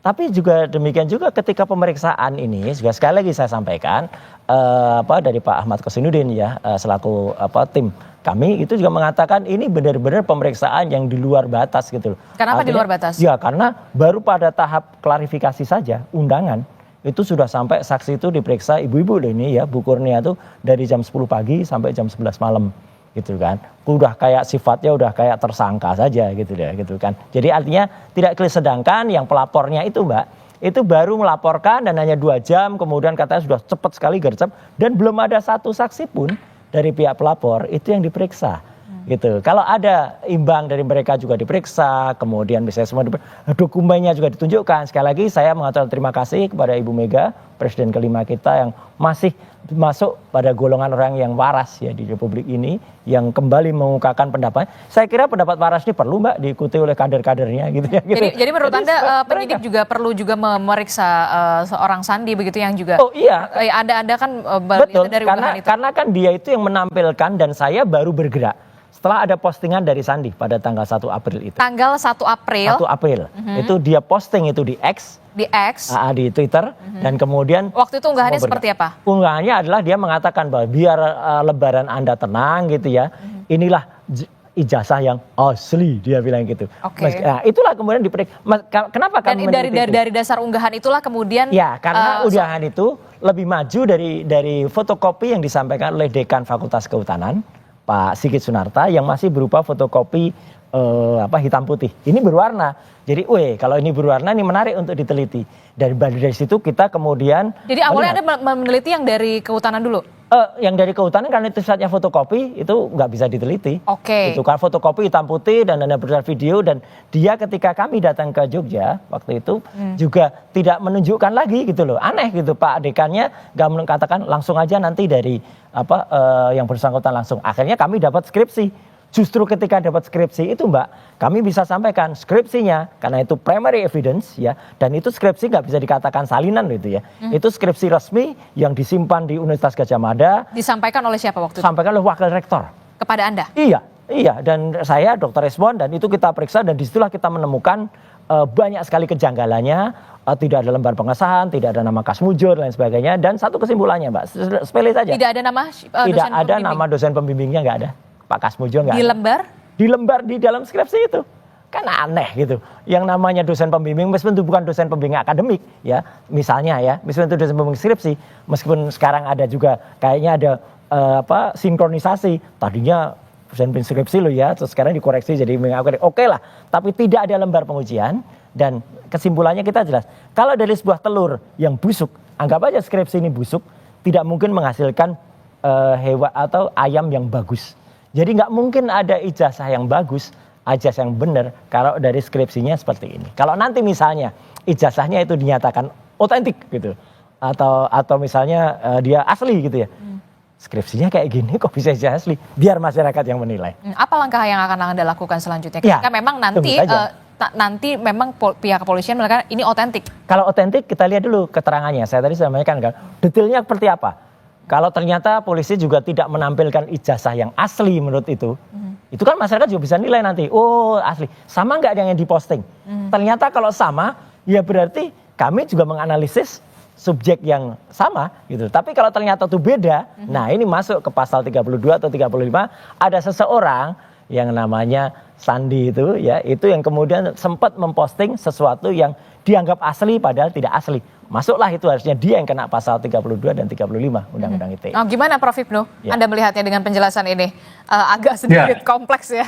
Tapi juga demikian juga ketika pemeriksaan ini juga sekali lagi saya sampaikan dari Pak Ahmad Kosinudin ya selaku tim kami itu juga mengatakan ini benar-benar pemeriksaan yang di luar batas gitu loh. Kenapa di luar batas? Ya karena baru pada tahap klarifikasi saja undangan itu sudah sampai saksi itu diperiksa ibu-ibu ini ya Bu Kurnia itu dari jam 10 pagi sampai jam 11 malam gitu kan, udah kayak sifatnya udah kayak tersangka saja gitu deh gitu kan. Jadi artinya tidak clear, sedangkan yang pelapornya itu Mbak itu baru melaporkan dan hanya 2 jam kemudian katanya sudah cepat sekali gercep dan belum ada satu saksi pun dari pihak pelapor itu yang diperiksa gitu. Kalau ada imbang dari mereka juga diperiksa, kemudian bisa semua dokumennya juga ditunjukkan. Sekali lagi saya mengucapkan terima kasih kepada Ibu Mega, Presiden kelima kita yang masih masuk pada golongan orang yang waras ya di Republik ini, yang kembali mengungkapkan pendapat. Saya kira pendapat waras ini perlu Mbak diikuti oleh kader-kadernya gitu ya. Gitu. Jadi menurut Anda penyidik juga perlu juga memeriksa seorang Sandi begitu yang juga. Oh iya. Anda kan betul dari itu. Karena kan dia itu yang menampilkan dan saya baru bergerak setelah ada postingan dari Sandi pada tanggal 1 April itu. Tanggal 1 April. 1 April. Itu dia posting itu di X. Di X. Di Twitter. Dan kemudian. Waktu itu unggahannya seperti apa? Unggahannya adalah dia mengatakan bahwa biar lebaran Anda tenang gitu ya. Inilah ijazah yang asli, dia bilang gitu. Okay. Nah itulah kemudian diperiksa. Kenapa kami dari dasar unggahan itulah kemudian. Ya karena unggahan itu lebih maju dari fotokopi yang disampaikan oleh Dekan Fakultas Kehutanan. Pak Sigit Sunarta yang masih berupa fotokopi hitam putih. Ini berwarna. Jadi, kalau ini berwarna ini menarik untuk diteliti. Dari situ kita kemudian. Jadi awalnya Anda meneliti yang dari Kehutanan dulu? Yang dari Kehutanan karena itu saatnya fotokopi itu nggak bisa diteliti. Oke. Itu kan fotokopi hitam putih dan ada beredar video dan dia ketika kami datang ke Jogja waktu itu juga tidak menunjukkan lagi gitu loh. Aneh gitu Pak Dekannya nggak mengatakan langsung aja nanti dari yang bersangkutan langsung. Akhirnya kami dapat skripsi. Justru ketika dapat skripsi itu Mbak, kami bisa sampaikan skripsinya karena itu primary evidence ya, dan itu skripsi nggak bisa dikatakan salinan gitu ya. Itu skripsi resmi yang disimpan di Universitas Gadjah Mada. Disampaikan oleh siapa waktu itu? Disampaikan oleh wakil rektor. Kepada Anda? Iya, dan saya Dr. Resmond dan itu kita periksa dan disitulah kita menemukan banyak sekali kejanggalannya, tidak ada lembar pengesahan, tidak ada nama Kasmujur dan lain sebagainya, dan satu kesimpulannya Mbak, sepele saja. Tidak ada nama tidak ada nama dosen pembimbingnya, nggak ada. Pak Kasmujur nggak ada. Di lembar? Di lembar di dalam skripsi itu. Kan aneh gitu. Yang namanya dosen pembimbing, meskipun itu bukan dosen pembimbing akademik ya, misalnya ya, meskipun itu dosen pembimbing skripsi, meskipun sekarang ada juga kayaknya ada sinkronisasi. Tadinya dosen pembimbing skripsi loh ya, terus sekarang dikoreksi jadi akademik. Oke lah, tapi tidak ada lembar pengujian dan kesimpulannya kita jelas. Kalau dari sebuah telur yang busuk, anggap aja skripsi ini busuk, tidak mungkin menghasilkan hewan atau ayam yang bagus. Jadi nggak mungkin ada ijazah yang bagus, ijazah yang benar kalau dari skripsinya seperti ini. Kalau nanti misalnya ijazahnya itu dinyatakan otentik gitu, atau misalnya dia asli gitu ya, skripsinya kayak gini kok bisa ijazah asli? Biar masyarakat yang menilai. Apa langkah yang akan Anda lakukan selanjutnya? Ketika memang nanti memang pihak kepolisian mengatakan ini otentik. Kalau otentik kita lihat dulu keterangannya. Saya tadi sudah sampaikan kan, detailnya seperti apa. Kalau ternyata polisi juga tidak menampilkan ijazah yang asli menurut itu kan masyarakat juga bisa nilai nanti. Oh asli, sama nggak yang diposting? Ternyata kalau sama, ya berarti kami juga menganalisis subjek yang sama gitu. Tapi kalau ternyata itu beda, nah ini masuk ke pasal 32 atau 35, ada seseorang yang namanya Sandi itu ya, itu yang kemudian sempat memposting sesuatu yang dianggap asli padahal tidak asli. Masuklah itu harusnya dia yang kena pasal 32 dan 35 Undang-Undang ITE. Gimana Prof Hipnu? Anda melihatnya dengan penjelasan ini agak sedikit kompleks ya.